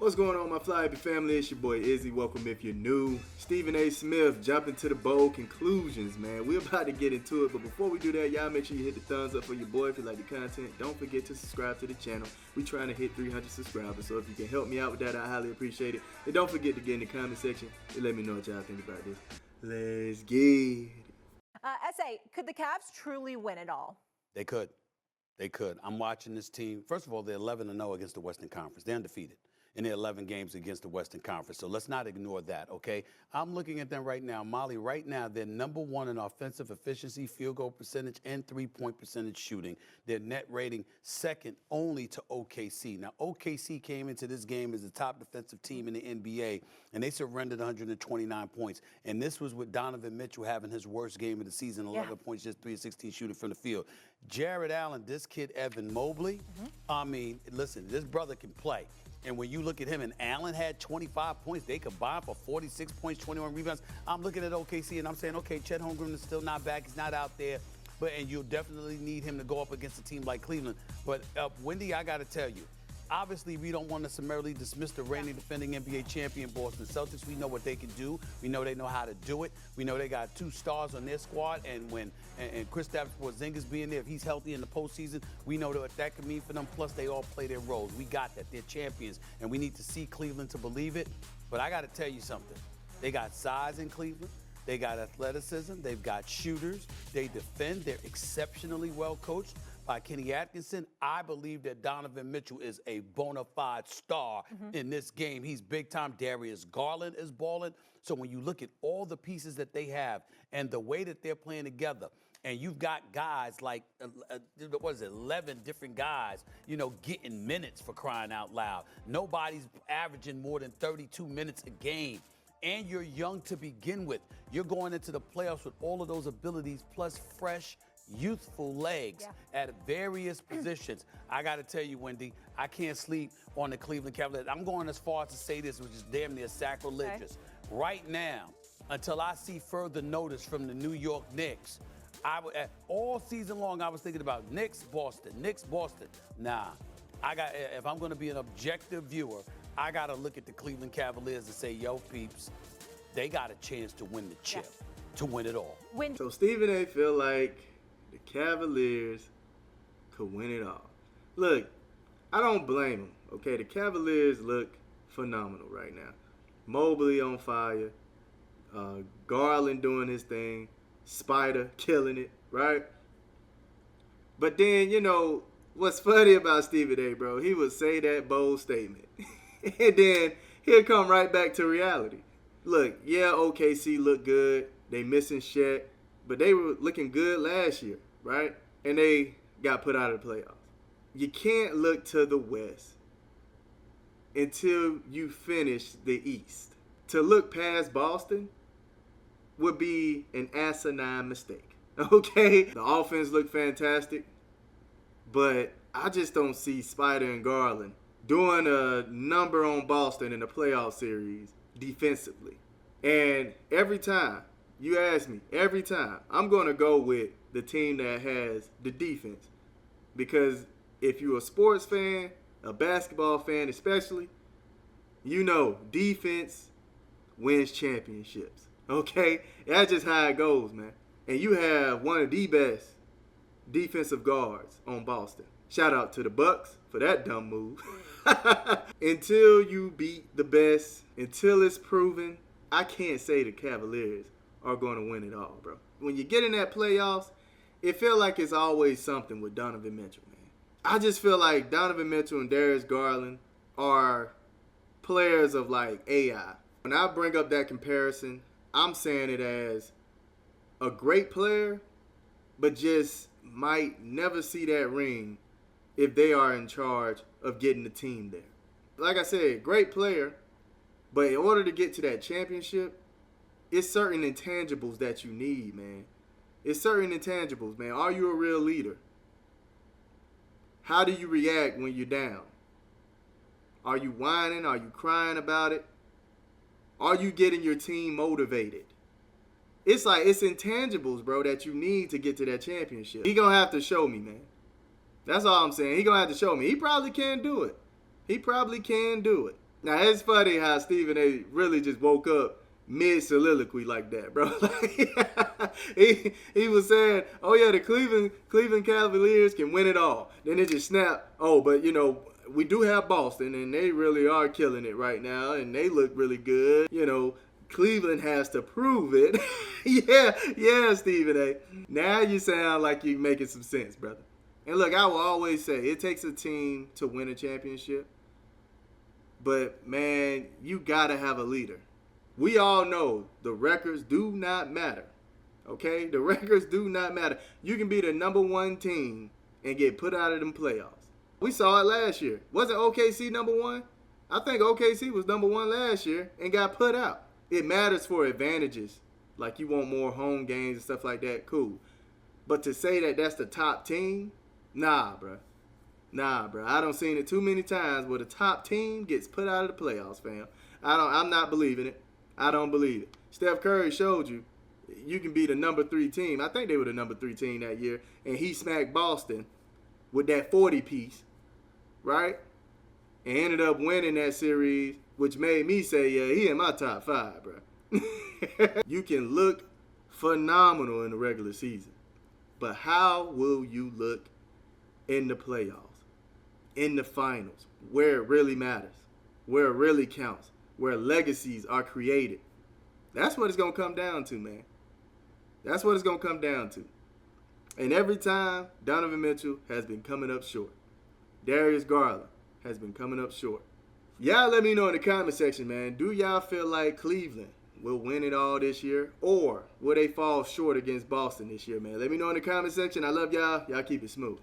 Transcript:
What's going on, my Fly Happy family? It's your boy Izzy. Welcome if you're new. Stephen A. Smith jumping to the bold conclusions, man. We're about to get into it, but before we do that, y'all make sure you hit the thumbs up for your boy if you like the content. Don't forget to subscribe to the channel. We're trying to hit 300 subscribers, so if you can help me out with that, I highly appreciate it. And don't forget to get in the comment section and let me know what y'all think about this. Let's get it. S.A., could the Cavs truly win it all? They could. They could. I'm watching this team. First of all, they're 11-0 against the Western Conference. They're undefeated in their 11 games against the Western Conference. So let's not ignore that, okay? I'm looking at them right now. Molly, right now, they're number one in offensive efficiency, field goal percentage, and three-point percentage shooting. Their net rating second only to OKC. Now, OKC came into this game as the top defensive team in the NBA, and they surrendered 129 points. And this was with Donovan Mitchell having his worst game of the season, 11 points, just 3 of 16 shooting from the field. Jared Allen, this kid, Evan Mobley, I mean, listen, this brother can play. And when you look at him, and Allen had 25 points, they combined for 46 points, 21 rebounds. I'm looking at OKC, and I'm saying, okay, Chet Holmgren is still not back. He's not out there. And you'll definitely need him to go up against a team like Cleveland. But, Wendy, I got to tell you, obviously, we don't want to summarily dismiss the reigning defending NBA champion Boston Celtics. We know what they can do. We know they know how to do it. We know they got 2 stars on their squad. And when Kristaps Porzingis being there, if he's healthy in the postseason, we know what that could mean for them. Plus, they all play their roles. We got that. They're champions. And we need to see Cleveland to believe it. But I got to tell you something. They got size in Cleveland. They got athleticism. They've got shooters. They defend. They're exceptionally well coached by Kenny Atkinson. I believe that Donovan Mitchell is a bona fide star in this game. He's big time. Darius Garland is balling. So when you look at all the pieces that they have and the way that they're playing together, and you've got guys like, 11 different guys, getting minutes for crying out loud. Nobody's averaging more than 32 minutes a game. And you're young to begin with. You're going into the playoffs with all of those abilities, plus fresh, youthful legs at various positions. I got to tell you, Wendy, I can't sleep on the Cleveland Cavaliers. I'm going as far as to say this, which is damn near sacrilegious. Okay. Right now, until I see further notice from the New York Knicks, all season long I was thinking about Knicks, Boston, Knicks, Boston. Nah, if I'm going to be an objective viewer, I got to look at the Cleveland Cavaliers and say, yo, peeps, they got a chance to win the chip, to win it all. So Stephen A. feel like the Cavaliers could win it all. Look, I don't blame them, okay? The Cavaliers look phenomenal right now. Mobley on fire, Garland doing his thing, Spider killing it, right? But then, what's funny about Stephen A., bro, he would say that bold statement. And then he'll come right back to reality. Look, OKC look good. They missing Shaq. But they were looking good last year, right? And they got put out of the playoffs. You can't look to the West until you finish the East. To look past Boston would be an asinine mistake, okay? The offense looked fantastic, but I just don't see Spider and Garland doing a number on Boston in the playoff series defensively. And every time, you ask me, every time, I'm going to go with the team that has the defense. Because if you're a sports fan, a basketball fan especially, defense wins championships. Okay? That's just how it goes, man. And you have one of the best defensive guards on Boston. Shout out to the Bucks for that dumb move. Until you beat the best, until it's proven, I can't say the Cavaliers are going to win it all, bro. When you get in that playoffs, it feels like it's always something with Donovan Mitchell, man. I just feel like Donovan Mitchell and Darius Garland are players of like AI. When I bring up that comparison, I'm saying it as a great player, but just might never see that ring if they are in charge of getting the team there. Like I said, great player, but in order to get to that championship, it's certain intangibles that you need, man. It's certain intangibles, man. Are you a real leader? How do you react when you're down? Are you whining? Are you crying about it? Are you getting your team motivated? It's intangibles, bro, that you need to get to that championship. He gonna have to show me, man. That's all I'm saying. He gonna have to show me. He probably can do it. He probably can do it. Now, it's funny how Stephen A. really just woke up mid-soliloquy like that, bro. he was saying, oh, yeah, the Cleveland Cavaliers can win it all. Then it just snapped, oh, but, we do have Boston, and they really are killing it right now, and they look really good. Cleveland has to prove it. yeah, Stephen A. Now you sound like you're making some sense, brother. And look, I will always say, it takes a team to win a championship. But, man, you got to have a leader. We all know the records do not matter. Okay? The records do not matter. You can be the number one team and get put out of them playoffs. We saw it last year. Wasn't OKC number one? I think OKC was number one last year and got put out. It matters for advantages. Like you want more home games and stuff like that, cool. But to say that that's the top team, nah, bro. I don't seen it too many times where the top team gets put out of the playoffs, fam. I'm not believing it. I don't believe it. Steph Curry showed you can be the number 3 team. I think they were the number 3 team that year, and he smacked Boston with that 40 piece, right? And ended up winning that series, which made me say, yeah, he in my top 5, bro. You can look phenomenal in the regular season, but how will you look in the playoffs, in the finals, where it really matters, where it really counts, where legacies are created? That's what it's going to come down to, man. That's what it's going to come down to. And every time, Donovan Mitchell has been coming up short. Darius Garland has been coming up short. Y'all let me know in the comment section, man. Do y'all feel like Cleveland will win it all this year? Or will they fall short against Boston this year, man? Let me know in the comment section. I love y'all. Y'all keep it smooth.